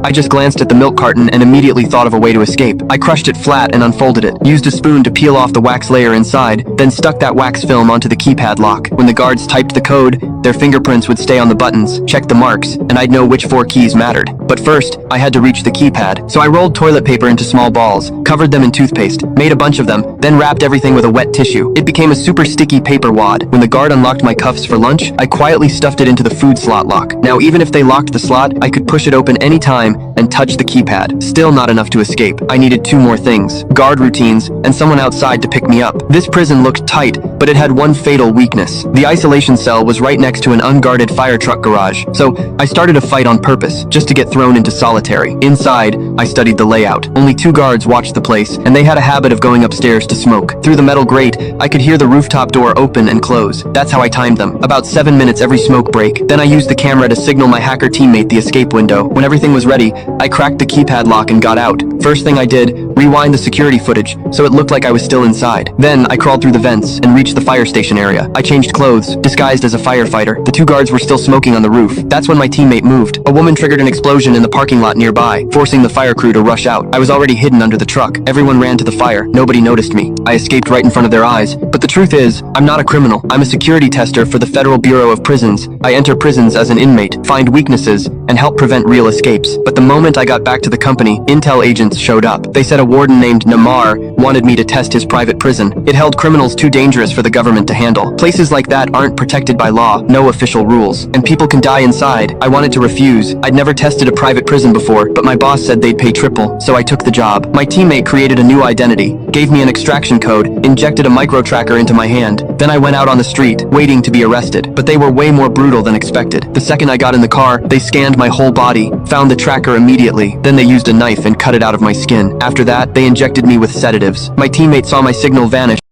I just glanced at the milk carton and immediately thought of a way to escape. I crushed it flat and unfolded it, used a spoon to peel off the wax layer inside, then stuck that wax film onto the keypad lock. When the guards typed the code, their fingerprints would stay on the buttons, check the marks, and I'd know which 4 keys mattered. But first, I had to reach the keypad, so I rolled toilet paper into small balls, covered them in toothpaste, made a bunch of them, then wrapped everything with a wet tissue. It became a super sticky paper wad. When the guard unlocked my cuffs for lunch, I quietly stuffed it into the food slot lock. Now even if they locked the slot, I could push it open anytime and touch the keypad. Still not enough to escape. I needed 2 more things: guard routines and someone outside to pick me up. This prison looked tight, but it had one fatal weakness. The isolation cell was right next to an unguarded fire truck garage, so I started a fight on purpose, just to get thrown into solitary. Inside, I studied the layout. Only 2 guards watched the place, and they had a habit of going upstairs to smoke. Through the metal grate, I could hear the rooftop door open and close. That's how I timed them. About 7 minutes every smoke break. Then I used the camera to signal my hacker teammate the escape window. When everything was ready, I cracked the keypad lock and got out. First thing I did, rewind the security footage, so it looked like I was still inside. Then I crawled through the vents and reached the fire station area. I changed clothes, disguised as a firefighter. The 2 guards were still smoking on the roof. That's when my teammate moved. A woman triggered an explosion in the parking lot nearby, forcing the fire crew to rush out. I was already hidden under the truck. Everyone ran to the fire. Nobody noticed me. I escaped right in front of their eyes. But the truth is, I'm not a criminal. I'm a security tester for the Federal Bureau of Prisons. I enter prisons as an inmate, find weaknesses, and help prevent real escapes. But the moment I got back to the company, intel agents showed up. They said a warden named Namar wanted me to test his private prison. It held criminals too dangerous for the government to handle. Places like that aren't protected by law, no official rules, and people can die inside. I wanted to refuse. I'd never tested a private prison before, but my boss said they'd pay triple, so I took the job. My teammate created a new identity, gave me an extraction code, injected a micro-tracker into my hand. Then I went out on the street, waiting to be arrested. But they were way more brutal than expected. The second I got in the car, they scanned my whole body, found the tracker immediately. Then they used a knife and cut it out of my skin. After that, they injected me with sedatives. My teammate saw my signal vanish.